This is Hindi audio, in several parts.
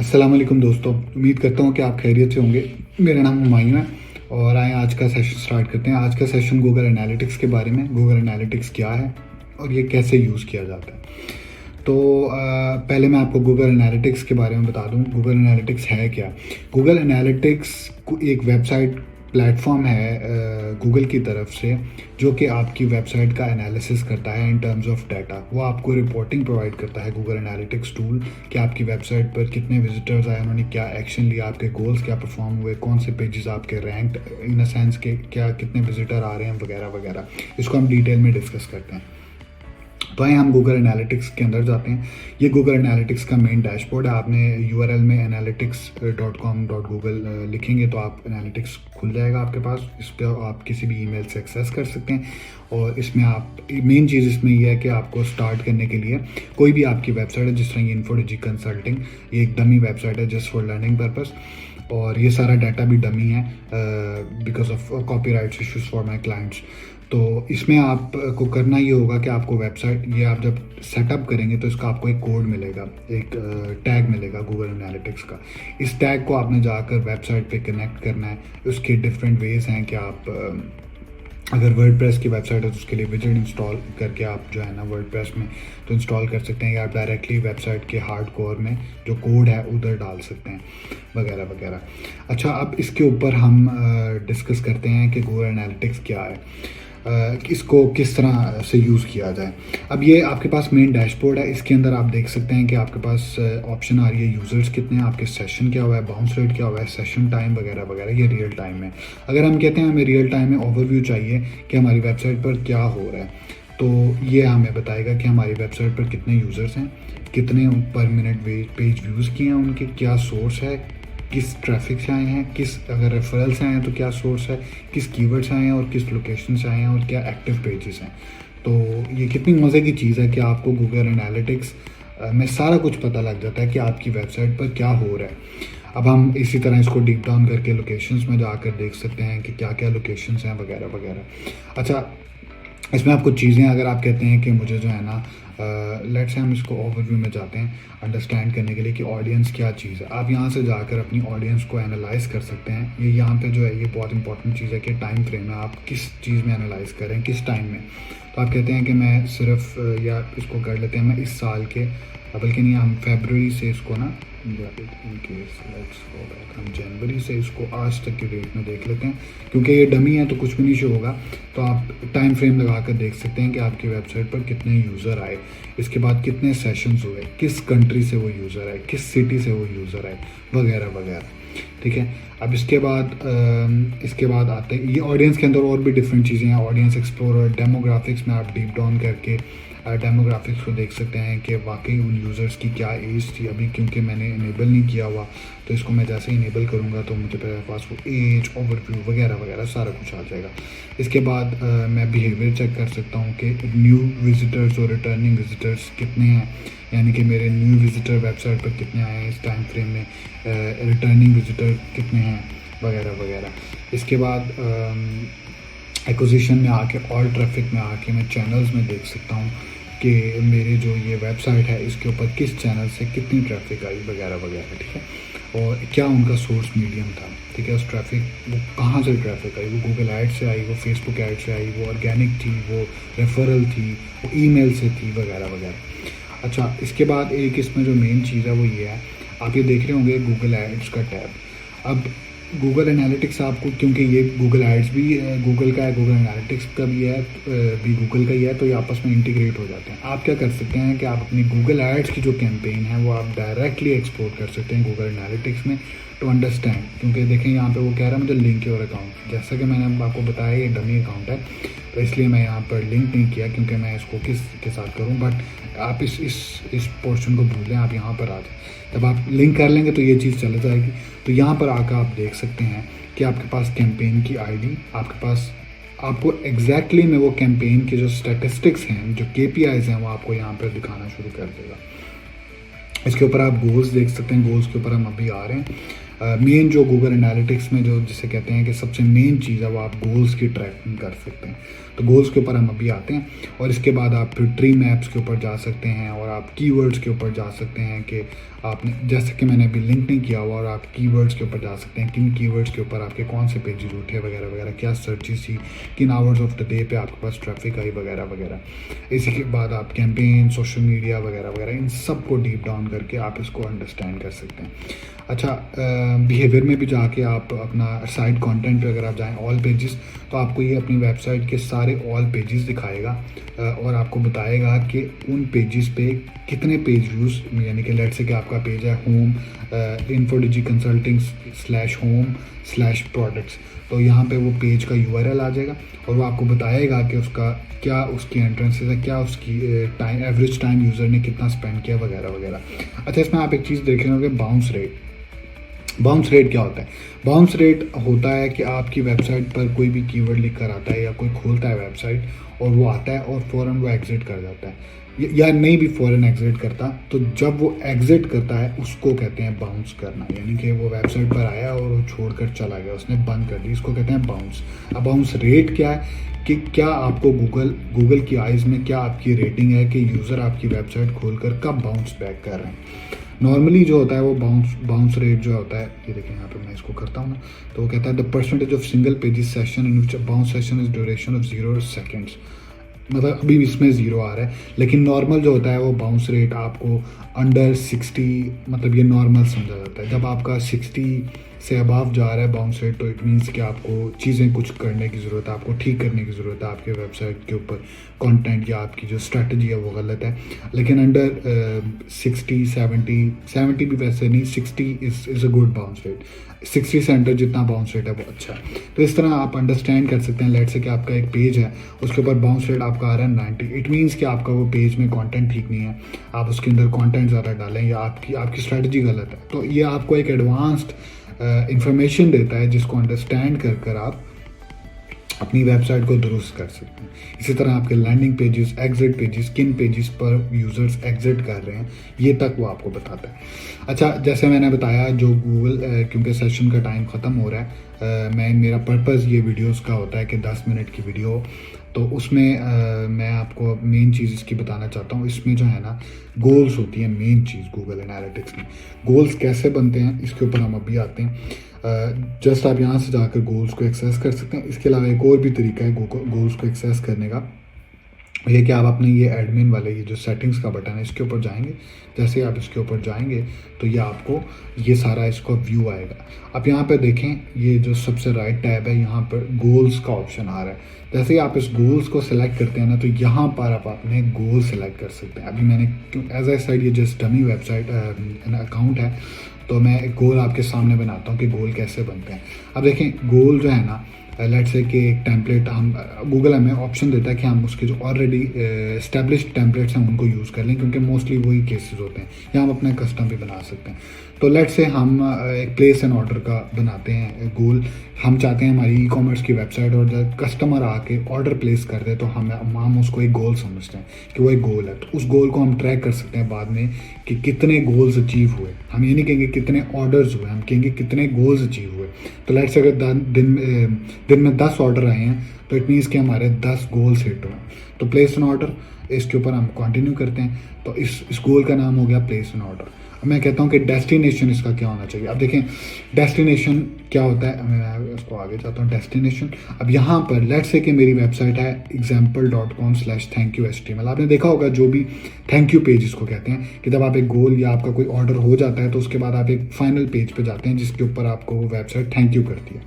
अस्सलाम वालेकुम दोस्तों, उम्मीद करता हूँ कि आप खैरियत से होंगे। मेरा नाम हुमायूं है और आए आज का सेशन स्टार्ट करते हैं। आज का सेशन गूगल एनालिटिक्स के बारे में। गूगल एनालिटिक्स क्या है और ये कैसे यूज़ किया जाता है। तो पहले मैं आपको गूगल एनालिटिक्स के बारे में बता दूं। गूगल एनालिटिक्स है क्या। गूगल एनालिटिक्स एक वेबसाइट प्लेटफॉर्म है गूगल की तरफ से, जो कि आपकी वेबसाइट का एनालिसिस करता है इन टर्म्स ऑफ डाटा। वो आपको रिपोर्टिंग प्रोवाइड करता है गूगल एनालिटिक्स टूल कि आपकी वेबसाइट पर कितने विजिटर्स आए, उन्होंने क्या एक्शन लिया, आपके गोल्स क्या परफॉर्म हुए, कौन से पेजेस आपके रैंक्ड इन अ सेंस के क्या कितने विजिटर आ रहे हैं वगैरह वगैरह। इसको हम डिटेल में डिस्कस करते हैं। तो आइए हम गूगल एनालिटिक्स के अंदर जाते हैं। ये गूगल एनालिटिक्स का मेन डैशबोर्ड है। आपने यूआरएल में analytics.com.google लिखेंगे तो आप एनालिटिक्स खुल जाएगा आपके पास। इस पर आप किसी भी ईमेल से एक्सेस कर सकते हैं। और इसमें आप मेन चीज़ इसमें यह है कि आपको स्टार्ट करने के लिए कोई भी आपकी वेबसाइट है, जिस तरह ये इन्फोडिजी कंसल्टिंग, ये एक डमी वेबसाइट है जस्ट फॉर लर्निंग पर्पस। और ये सारा डाटा भी डमी है because of copyright issues for my clients. तो इसमें आपको करना ये होगा कि आपको वेबसाइट ये आप जब सेटअप करेंगे तो इसका आपको एक कोड मिलेगा, एक टैग मिलेगा गूगल एनालिटिक्स का। इस टैग को आपने जाकर वेबसाइट पे कनेक्ट करना है। उसके डिफरेंट वेज हैं कि आप अगर वर्डप्रेस की वेबसाइट है तो उसके लिए विजेट इंस्टॉल करके आप जो है ना वर्डप्रेस में तो इंस्टॉल कर सकते हैं, या आप डायरेक्टली वेबसाइट के हार्ड कोर में जो कोड है उधर डाल सकते हैं वगैरह वगैरह। अच्छा, अब इसके ऊपर हम डिस्कस करते हैं कि गूगल एनालिटिक्स क्या है, इसको किस तरह से यूज़ किया जाए। अब ये आपके पास मेन डैशबोर्ड है। इसके अंदर आप देख सकते हैं कि आपके पास ऑप्शन आ रही है यूज़र्स कितने हैं, आपके सेशन क्या हुआ है, बाउंस रेट क्या हुआ है, सेशन टाइम वगैरह वगैरह। ये रियल टाइम में, अगर हम कहते हैं हमें रियल टाइम में ओवरव्यू चाहिए कि हमारी वेबसाइट पर क्या हो रहा है, तो ये हमें बताएगा कि हमारी वेबसाइट पर कितने यूज़र्स हैं, कितने पर मिनट पेज व्यूज़ किए हैं उनके, क्या सोर्स है, किस ट्रैफिक से आए हैं, किस अगर रेफरल से आए हैं तो क्या सोर्स है, किस कीवर्ड से आए हैं और किस लोकेशन से आए हैं, और क्या एक्टिव पेजेस हैं। तो ये कितनी मज़े की चीज़ है कि आपको गूगल एनालिटिक्स में सारा कुछ पता लग जाता है कि आपकी वेबसाइट पर क्या हो रहा है। अब हम इसी तरह इसको डीप डाउन करके लोकेशंस में जाकर देख सकते हैं कि क्या क्या लोकेशंस हैं वगैरह वगैरह। अच्छा, इसमें आप कुछ चीज़ें अगर आप कहते हैं कि मुझे जो है ना लेट्स से हम इसको ओवरव्यू में जाते हैं अंडरस्टैंड करने के लिए कि ऑडियंस क्या चीज़ है। आप यहाँ से जाकर अपनी ऑडियंस को एनालाइज कर सकते हैं। ये यहाँ पे जो है ये बहुत इंपॉर्टेंट चीज़ है कि टाइम फ्रेम है, आप किस चीज़ में एनालाइज करें, किस टाइम में। तो आप कहते हैं कि मैं सिर्फ या इसको कर लेते हैं मैं इस साल के, बल्कि नहीं, हम फरवरी से इसको ना हम जनवरी से इसको आज तक के डेट में देख लेते हैं, क्योंकि ये डमी है तो कुछ भी नहीं शो होगा। तो आप टाइम फ्रेम लगा कर देख सकते हैं कि आपकी वेबसाइट पर कितने यूज़र आए, इसके बाद कितने सेशंस हुए, किस कंट्री से वो यूज़र आए, किस सिटी से वो यूज़र आए वगैरह वगैरह। ठीक है, अब इसके बाद आते हैं ये ऑडियंस के अंदर और भी डिफरेंट चीज़ें हैं। ऑडियंस एक्सप्लोरर, डेमोग्राफिक्स में आप डीप डाउन करके डेमोग्राफिक्स को देख सकते हैं कि वाकई उन यूज़र्स की क्या एज थी। अभी क्योंकि मैंने इनेबल नहीं किया हुआ, तो इसको मैं जैसे ही इनेबल करूँगा तो मुझे मेरे पास वो एज, ओवरव्यू वगैरह वगैरह सारा कुछ आ जाएगा। इसके बाद मैं बिहेवियर चेक कर सकता हूँ कि न्यू विजिटर्स और रिटर्निंग विजिटर्स कितने हैं, यानी कि मेरे न्यू विजिटर वेबसाइट पर कितने आए हैं इस टाइम फ्रेम में, रिटर्निंग विजिटर कितने हैं वगैरह वगैरह। इसके बाद एक्विजिशन में आके, ऑल ट्रैफिक में आके मैं चैनल्स में देख सकता हूँ कि मेरे जो ये वेबसाइट है इसके ऊपर किस चैनल से कितनी ट्रैफिक आई वगैरह वगैरह। ठीक है, और क्या उनका सोर्स मीडियम था। ठीक है, उस ट्रैफिक वो कहाँ से ट्रैफिक आई, वो गूगल ऐड से आई, वो फेसबुक ऐड से आई, वो ऑर्गेनिक थी, वो रेफरल थी, वो ईमेल से थी वगैरह वगैरह। अच्छा, इसके बाद एक इसमें जो मेन चीज़ है वो ये है, आप ये देख रहे होंगे गूगल एड्स का टैब। अब गूगल एनालिटिक्स आपको, क्योंकि ये गूगल एड्स भी गूगल का है, गूगल एनालिटिक्स का भी है, भी गूगल का ही है, तो ये आपस में इंटीग्रेट हो जाते हैं। आप क्या कर सकते हैं कि आप अपनी गूगल एड्स की जो कैंपेन है वो आप डायरेक्टली एक्सपोर्ट कर सकते हैं गूगल एनालिटिक्स में टू अंडरस्टैंड। क्योंकि देखें यहाँ पे वो कह रहा है मुझे लिंक योर अकाउंट, जैसा कि मैंने आपको बताया ये डमी अकाउंट है, तो इसलिए मैं यहाँ पर लिंक नहीं किया क्योंकि मैं इसको किस के साथ करूँ। बट आप इस पोर्शन को भूल दें, आप यहाँ पर आ जाए, जब आप लिंक कर लेंगे तो ये चीज़ चल जाएगी। तो यहाँ पर आकर आप देख सकते हैं कि आपके पास कैंपेन की आईडी, आपके पास आपको एग्जैक्टली में वो कैंपेन के जो स्टैटिस्टिक्स हैं, जो KPIs हैं, वो आपको यहाँ पर दिखाना शुरू कर देगा। इसके ऊपर आप गोल्स देख सकते हैं, गोल्स के ऊपर हम अभी आ रहे हैं। मेन जो गूगल एनालिटिक्स में जो जिसे कहते हैं कि सबसे मेन चीज़ है वो आप गोल्स की ट्रैकिंग कर सकते हैं। तो गोल्स के ऊपर हम अभी आते हैं, और इसके बाद आप फिर ट्री मैप्स के ऊपर जा सकते हैं, और आप कीवर्ड्स के ऊपर जा सकते हैं कि आपने, जैसे कि मैंने अभी लिंक नहीं किया हुआ, और आप कीवर्ड्स के ऊपर जा सकते हैं, किन कीवर्ड्स के ऊपर आपके कौन से पेजेस उठे वगैरह वगैरह, क्या सर्चेस थी, किन आवर्स ऑफ द डे पे आपके पास ट्रैफिक आई वगैरह वगैरह। इसी के बाद आप कैंपेन, सोशल मीडिया वगैरह वगैरह, इन सब को डीप डाउन करके आप इसको अंडरस्टैंड कर सकते हैं। अच्छा, बिहेवियर में भी जाके आप अपना साइट कंटेंट पे अगर आप जाएं ऑल पेजेस, तो आपको ये अपनी वेबसाइट के सारे ऑल पेजेस दिखाएगा और आपको बताएगा कि उन पेजेस पे कितने पेज व्यूज़, यानी कि लेट्स से कि आपका पेज है home Infodigi consulting slash home slash products, तो यहाँ पे वो पेज का यूआरएल आ जाएगा और वो आपको बताएगा कि उसका क्या, उसकी एंट्रेंसेस है, क्या उसकी टाइम, एवरेज टाइम यूज़र ने कितना स्पेंड किया वगैरह वगैरह। अच्छा, इसमें आप एक चीज़ देख रहे होंगे, बाउंस रेट। बाउंस रेट क्या होता है? बाउंस रेट होता है कि आपकी वेबसाइट पर कोई भी कीवर्ड लिख कर आता है या कोई खोलता है वेबसाइट और वो आता है और फ़ौरन वो एग्ज़िट कर जाता है, या नहीं भी फ़ौरन एग्ज़िट करता, तो जब वो एग्ज़िट करता है उसको कहते हैं बाउंस करना। यानी कि वो वेबसाइट पर आया और वो छोड़कर चला गया, उसने बंद कर दी, इसको कहते हैं बाउंस। अब बाउंस रेट क्या है कि क्या आपको गूगल की आइज़ में क्या आपकी रेटिंग है कि यूज़र आपकी वेबसाइट खोलकर कब बाउंस बैक कर रहे हैं। नॉर्मली जो होता है वो बाउंस रेट जो होता है, ये देखें यहाँ पे मैं इसको करता हूँ ना, तो वो कहता है the percentage of single pages session in which bounce session is duration of 0 seconds. मतलब अभी इसमें 0 आ रहा है, लेकिन नॉर्मल जो होता है वो बाउंस रेट आपको अंडर 60, मतलब ये नॉर्मल समझा जाता है। जब आपका 60 से अबाव जा रहा है बाउंस रेट, तो इट मीन्स कि आपको चीज़ें कुछ करने की ज़रूरत है, आपको ठीक करने की ज़रूरत है, आपके वेबसाइट के ऊपर कंटेंट या आपकी जो स्ट्रेटजी है वो गलत है। लेकिन अंडर 60, 70 भी वैसे नहीं, 60 is a good bounce rate. 60 से अंडर जितना बाउंस रेट है वो अच्छा है। तो इस तरह आप अंडरस्टैंड कर सकते हैं। लेट से कि आपका एक पेज है, उसके ऊपर बाउंस रेट आपका आ रहा है 90, इट मीन्स कि आपका वो पेज में कंटेंट ठीक नहीं है, आप उसके अंदर कंटेंट ज़्यादा डालें या आपकी स्ट्रेटजी गलत है। तो ये आपको एक एडवांस्ड इंफॉर्मेशन देता है जिसको अंडरस्टैंड कर कर आप अपनी वेबसाइट को दुरुस्त कर सकते हैं। इसी तरह आपके लैंडिंग पेजेस, एग्जिट पेजेस, किन पेजेस पर यूज़र्स एग्जिट कर रहे हैं, ये तक वो आपको बताता है। अच्छा, जैसे मैंने बताया, जो गूगल क्योंकि सेशन का टाइम ख़त्म हो रहा है, मेरा पर्पज़ ये वीडियोस का होता है कि 10 मिनट की वीडियो, तो उसमें मैं आपको मेन चीज़ इसकी बताना चाहता हूँ। इसमें जो है ना, गोल्स होती हैं मेन चीज़ गूगल एनालिटिक्स में। गोल्स कैसे बनते हैं इसके ऊपर हम अभी आते हैं। जस्ट आप यहाँ से जाकर गोल्स को एक्सेस कर सकते हैं। इसके अलावा एक और भी तरीका है गोल्स को एक्सेस करने का, ये कि आप अपने ये एडमिन वाले ये जो सेटिंग्स का बटन है इसके ऊपर जाएंगे। जैसे ही आप इसके ऊपर जाएंगे तो ये आपको ये सारा इसका व्यू आएगा। आप यहाँ पर देखें, ये जो सबसे राइट टैब है, यहाँ पर गोल्स का ऑप्शन आ रहा है। जैसे ही आप इस गोल्स को सिलेक्ट करते हैं ना, तो यहाँ पर आप अपने गोल सिलेक्ट कर सकते हैं। अभी मैंने एज आई साइड ये जस्ट डमी वेबसाइट अकाउंट है, तो मैं एक गोल आपके सामने बनाता हूँ कि गोल कैसे बनते हैं। अब देखें, गोल जो है ना, लेट से कि एक टेम्पलेट हम, गूगल हमें ऑप्शन देता है कि हम उसके जो ऑलरेडी एस्टेब्लिश्ड टेम्पलेट्स हैं उनको यूज़ कर लें, क्योंकि मोस्टली वही केसेस होते हैं, या हम अपना कस्टम भी बना सकते हैं। तो लेट से हम एक प्लेस एंड ऑर्डर का बनाते हैं गोल। हम चाहते हैं हमारी ई-कॉमर्स की वेबसाइट और जब कस्टमर आके ऑर्डर प्लेस कर दे तो हम उसको एक गोल समझते हैं कि वो एक गोल है। तो उस गोल को हम ट्रैक कर सकते हैं बाद में कि कितने गोल्स अचीव हुए। हम ये नहीं कहेंगे कितने ऑर्डर्स हुए, हम कहेंगे कितने गोल्स अचीव हुए। तो लेट्स से अगर दिन में 10 ऑर्डर आए हैं, तो इट मीन्स कि हमारे 10 गोल्स हिट हुए। तो प्लेस एन ऑर्डर, इसके ऊपर हम कंटिन्यू करते हैं। तो इस गोल का नाम हो गया प्लेस एन ऑर्डर। अब मैं कहता हूँ कि डेस्टिनेशन इसका क्या होना चाहिए। अब देखें डेस्टिनेशन क्या होता है, मैं उसको आगे जाता हूँ। डेस्टिनेशन, अब यहाँ पर लेट्स से कि मेरी वेबसाइट है example.com/thankyou.html। आपने देखा होगा जो भी थैंक यू पेज इसको कहते हैं, कि जब आप एक गोल या आपका कोई ऑर्डर हो जाता है तो उसके बाद आप एक फाइनल पेज पे जाते हैं जिसके ऊपर आपको वो वेबसाइट थैंक यू करती है।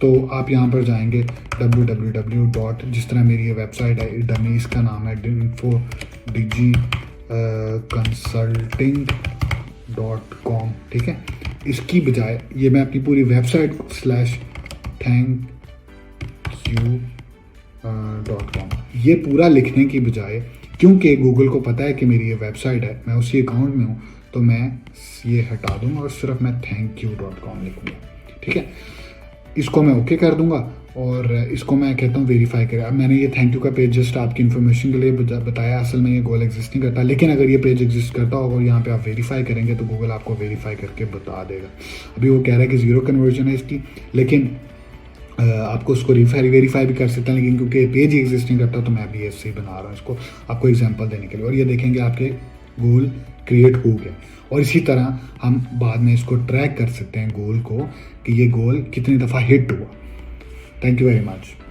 तो आप यहाँ पर जाएंगे www. जिस तरह मेरी ये वेबसाइट है डमी, इसका नाम है infoDigiConsulting.com, ठीक है। इसकी बजाय ये मैं अपनी पूरी वेबसाइट /thankyou.com ये पूरा लिखने की बजाय, क्योंकि गूगल को पता है कि मेरी ये वेबसाइट है, मैं उसी अकाउंट में हूँ, तो मैं ये हटा दूंगा और सिर्फ मैं thankyou.com लिखूँगा, ठीक है। इसको मैं ओके कर दूंगा और इसको मैं कहता हूँ वेरीफाई करें। अब मैंने ये थैंक यू का पेज जस्ट आपकी इन्फॉर्मेशन के लिए बताया, असल में ये गोल एग्जिस्ट नहीं करता, लेकिन अगर ये पेज एग्जिस्ट करता होगा और यहाँ पे आप वेरीफाई करेंगे तो गूगल आपको वेरीफाई करके बता देगा। अभी वो कह रहा है कि 0 कन्वर्जन है इसकी, लेकिन आपको उसको वेरीफाई भी कर सकते हैं, लेकिन क्योंकि पेज ही एग्जिस्ट नहीं करता तो मैं अभी ऐसे ही बना रहा हूँ इसको आपको एग्जाम्पल देने के लिए। और ये देखेंगे आपके गोल क्रिएट हो गया। और इसी तरह हम बाद में इसको ट्रैक कर सकते हैं गोल को कि ये गोल कितनी दफ़ा हिट हुआ। Thank you very much.